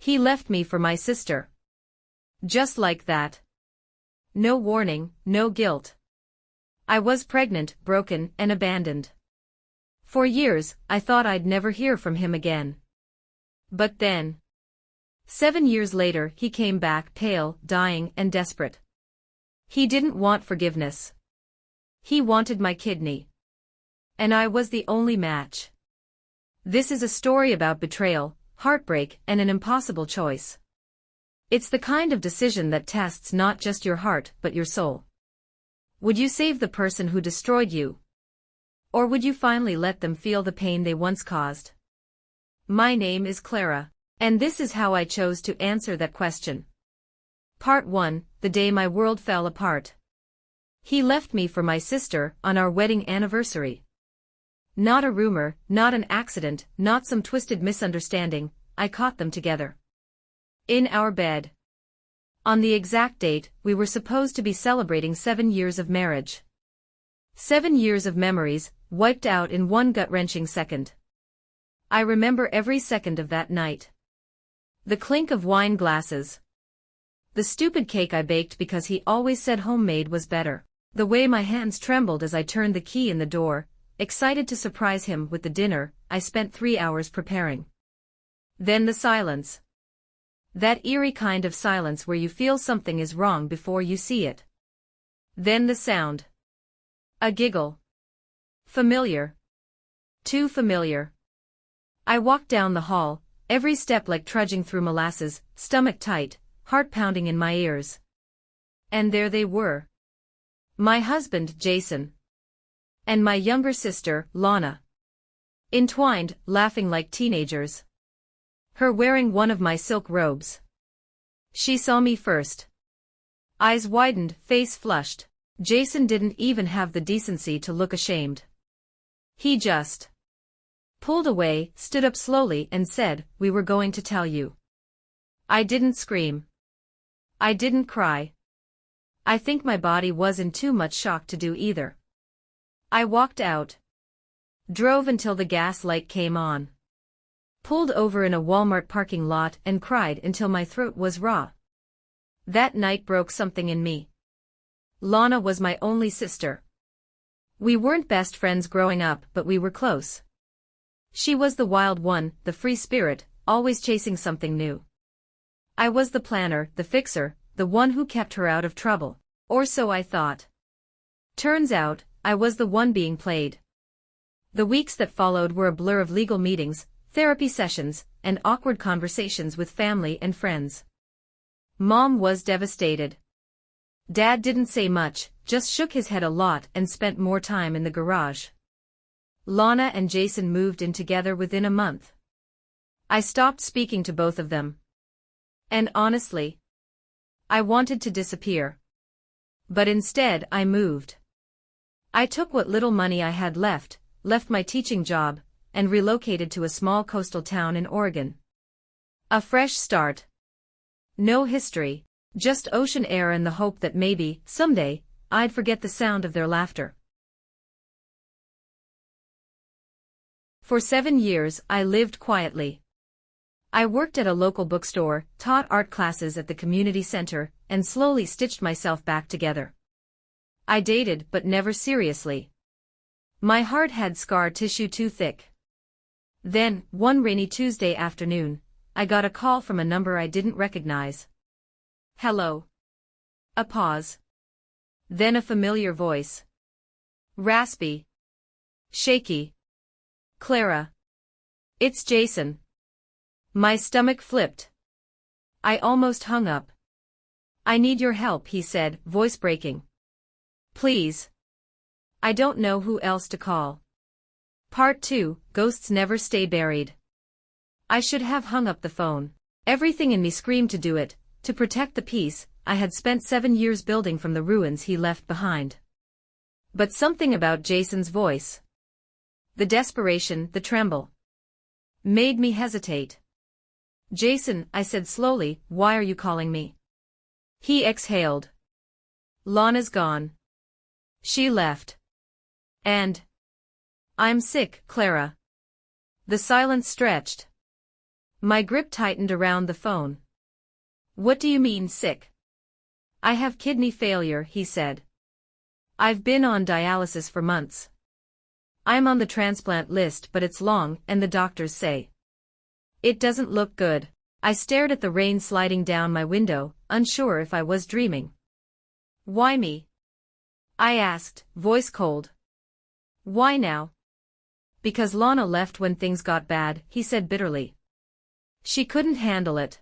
He left me for my sister. Just like that. No warning, no guilt. I was pregnant, broken, and abandoned. For years, I thought I'd never hear from him again. But then, 7 years later, he came back pale, dying, and desperate. He didn't want forgiveness. He wanted my kidney. And I was the only match. This is a story about betrayal, heartbreak, and an impossible choice. It's the kind of decision that tests not just your heart but your soul. Would you save the person who destroyed you? Or would you finally let them feel the pain they once caused? My name is Clara, and this is how I chose to answer that question. Part 1, the day my world fell apart. He left me for my sister on our wedding anniversary. Not a rumor, not an accident, not some twisted misunderstanding, I caught them together. In our bed. On the exact date, we were supposed to be celebrating 7 years of marriage. 7 years of memories, wiped out in one gut-wrenching second. I remember every second of that night. The clink of wine glasses. The stupid cake I baked because he always said homemade was better. The way my hands trembled as I turned the key in the door, excited to surprise him with the dinner I spent 3 hours preparing. Then the silence. That eerie kind of silence where you feel something is wrong before you see it. Then the sound. A giggle. Familiar. Too familiar. I walked down the hall, every step like trudging through molasses, stomach tight, heart pounding in my ears. And there they were. My husband, Jason. And my younger sister, Lana. Entwined, laughing like teenagers. Her wearing one of my silk robes. She saw me first. Eyes widened, face flushed. Jason didn't even have the decency to look ashamed. He just pulled away, stood up slowly and said, "We were going to tell you." I didn't scream. I didn't cry. I think my body was in too much shock to do either. I walked out. Drove until the gas light came on. Pulled over in a Walmart parking lot and cried until my throat was raw. That night broke something in me. Lana was my only sister. We weren't best friends growing up, but we were close. She was the wild one, the free spirit, always chasing something new. I was the planner, the fixer, the one who kept her out of trouble. Or so I thought. Turns out, I was the one being played. The weeks that followed were a blur of legal meetings, therapy sessions, and awkward conversations with family and friends. Mom was devastated. Dad didn't say much, just shook his head a lot and spent more time in the garage. Lana and Jason moved in together within a month. I stopped speaking to both of them. And honestly, I wanted to disappear. But instead I moved. I took what little money I had left my teaching job, and relocated to a small coastal town in Oregon. A fresh start. No history, just ocean air and the hope that maybe, someday, I'd forget the sound of their laughter. For 7 years, I lived quietly. I worked at a local bookstore, taught art classes at the community center, and slowly stitched myself back together. I dated, but never seriously. My heart had scar tissue too thick. Then, one rainy Tuesday afternoon, I got a call from a number I didn't recognize. Hello. A pause. Then a familiar voice. Raspy. Shaky. Clara. It's Jason. My stomach flipped. I almost hung up. I need your help, he said, voice breaking. Please. I don't know who else to call. Part 2, Ghosts Never Stay Buried. I should have hung up the phone. Everything in me screamed to do it, to protect the peace I had spent 7 years building from the ruins he left behind. But something about Jason's voice, the desperation, the tremble, made me hesitate. Jason, I said slowly, why are you calling me? He exhaled. Lana's gone. She left. And I'm sick, Clara. The silence stretched. My grip tightened around the phone. What do you mean sick? I have kidney failure, he said. I've been on dialysis for months. I'm on the transplant list, but it's long, and the doctors say it doesn't look good. I stared at the rain sliding down my window, unsure if I was dreaming. Why me? I asked, voice cold. Why now? Because Lana left when things got bad, he said bitterly. She couldn't handle it.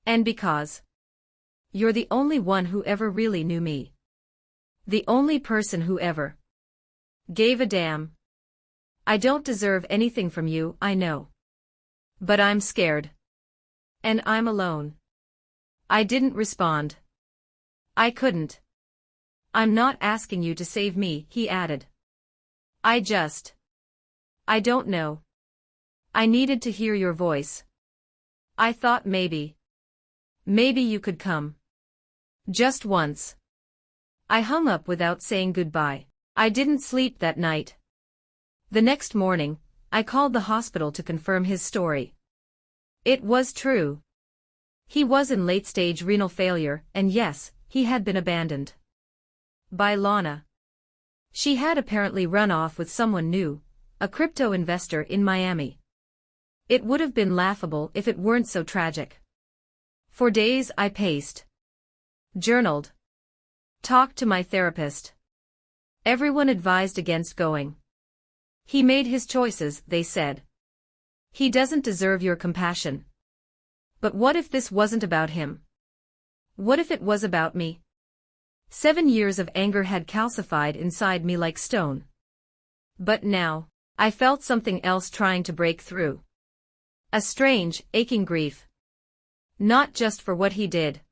And because you're the only one who ever really knew me. The only person who ever gave a damn. I don't deserve anything from you, I know. But I'm scared. And I'm alone. I didn't respond. I couldn't. I'm not asking you to save me, he added. I don't know. I needed to hear your voice. I thought maybe you could come. Just once. I hung up without saying goodbye. I didn't sleep that night. The next morning, I called the hospital to confirm his story. It was true. He was in late-stage renal failure, and yes, he had been abandoned by Lana. She had apparently run off with someone new, a crypto investor in Miami. It would have been laughable if it weren't so tragic. For days I paced, journaled, talked to my therapist. Everyone advised against going. He made his choices, they said. He doesn't deserve your compassion. But what if this wasn't about him? What if it was about me? 7 years of anger had calcified inside me like stone. But now, I felt something else trying to break through. A strange, aching grief. Not just for what he did,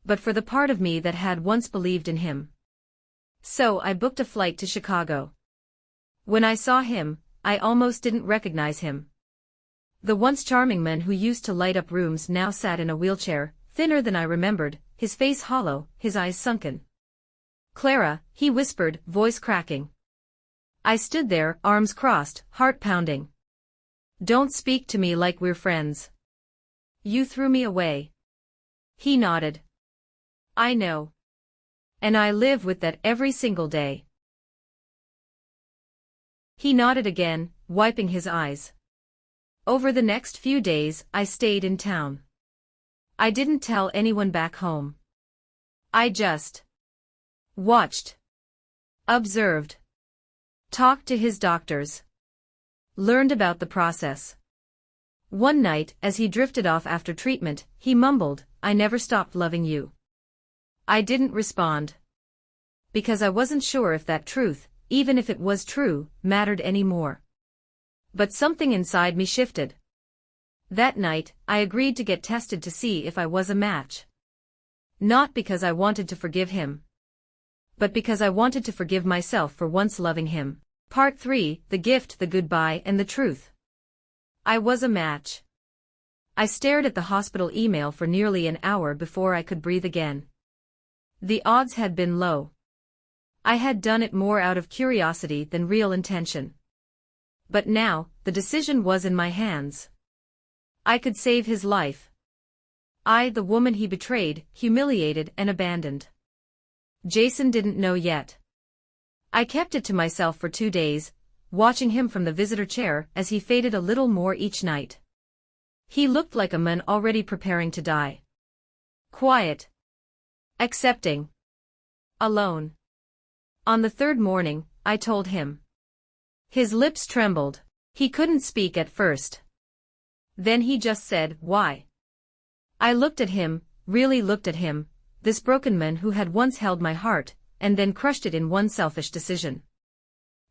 but for the part of me that had once believed in him. So I booked a flight to Chicago. When I saw him, I almost didn't recognize him. The once charming man who used to light up rooms now sat in a wheelchair, thinner than I remembered, his face hollow, his eyes sunken. Clara, he whispered, voice cracking. I stood there, arms crossed, heart pounding. Don't speak to me like we're friends. You threw me away. He nodded. I know. And I live with that every single day. He nodded again, wiping his eyes. Over the next few days, I stayed in town. I didn't tell anyone back home. I just watched, observed, talked to his doctors, learned about the process. One night, as he drifted off after treatment, he mumbled, I never stopped loving you. I didn't respond. Because I wasn't sure if that truth, even if it was true, mattered anymore. But something inside me shifted. That night, I agreed to get tested to see if I was a match. Not because I wanted to forgive him, but because I wanted to forgive myself for once loving him. Part 3, the gift, the goodbye, and the truth. I was a match. I stared at the hospital email for nearly an hour before I could breathe again. The odds had been low. I had done it more out of curiosity than real intention. But now, the decision was in my hands. I could save his life. I, the woman he betrayed, humiliated, and abandoned. Jason didn't know yet. I kept it to myself for 2 days, watching him from the visitor chair as he faded a little more each night. He looked like a man already preparing to die. Quiet. Accepting. Alone. On the 3rd morning, I told him. His lips trembled. He couldn't speak at first. Then he just said, why? I looked at him, really looked at him, this broken man who had once held my heart, and then crushed it in one selfish decision.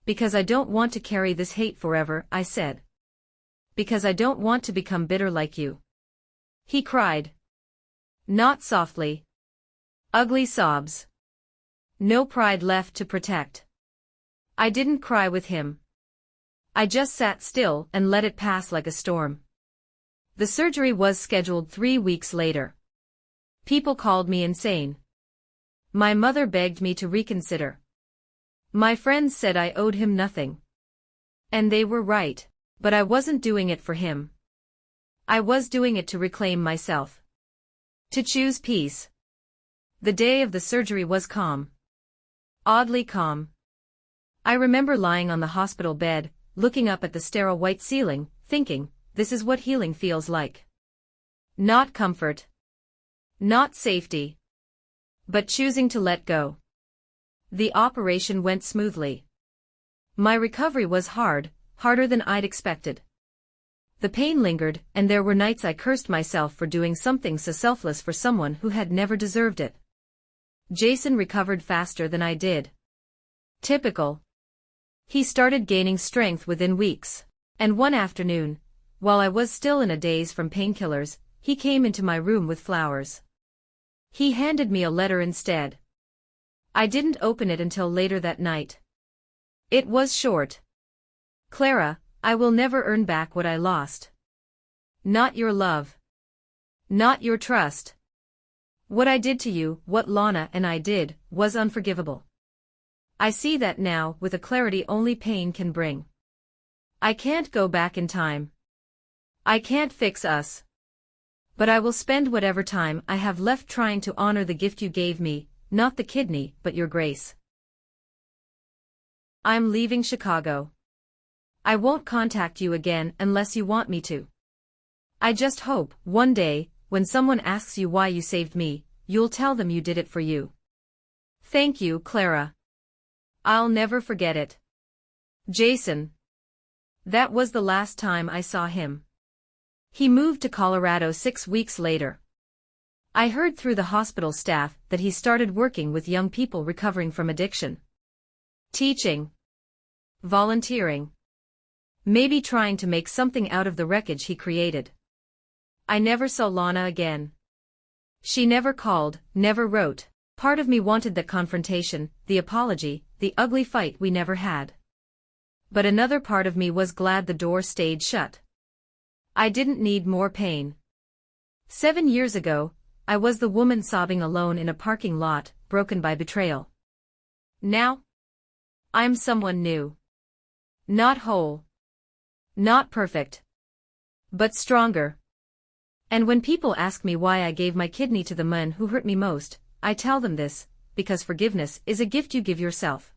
Because I don't want to carry this hate forever, I said. Because I don't want to become bitter like you. He cried. Not softly. Ugly sobs. No pride left to protect. I didn't cry with him. I just sat still and let it pass like a storm. The surgery was scheduled 3 weeks later. People called me insane. My mother begged me to reconsider. My friends said I owed him nothing. And they were right, but I wasn't doing it for him. I was doing it to reclaim myself. To choose peace. The day of the surgery was calm. Oddly calm. I remember lying on the hospital bed, looking up at the sterile white ceiling, thinking, this is what healing feels like. Not comfort. Not safety. But choosing to let go. The operation went smoothly. My recovery was hard, harder than I'd expected. The pain lingered, and there were nights I cursed myself for doing something so selfless for someone who had never deserved it. Jason recovered faster than I did. Typical. He started gaining strength within weeks, and one afternoon, while I was still in a daze from painkillers, he came into my room with flowers. He handed me a letter instead. I didn't open it until later that night. It was short. Clara, I will never earn back what I lost. Not your love. Not your trust. What I did to you, what Lana and I did, was unforgivable. I see that now with a clarity only pain can bring. I can't go back in time. I can't fix us. But I will spend whatever time I have left trying to honor the gift you gave me, not the kidney, but your grace. I'm leaving Chicago. I won't contact you again unless you want me to. I just hope, one day, when someone asks you why you saved me, you'll tell them you did it for you. Thank you, Clara. I'll never forget it. Jason. That was the last time I saw him. He moved to Colorado 6 weeks later. I heard through the hospital staff that he started working with young people recovering from addiction. Teaching. Volunteering. Maybe trying to make something out of the wreckage he created. I never saw Lana again. She never called, never wrote. Part of me wanted that confrontation, the apology, the ugly fight we never had. But another part of me was glad the door stayed shut. I didn't need more pain. 7 years ago, I was the woman sobbing alone in a parking lot, broken by betrayal. Now? I'm someone new. Not whole. Not perfect. But stronger. And when people ask me why I gave my kidney to the man who hurt me most, I tell them this, because forgiveness is a gift you give yourself.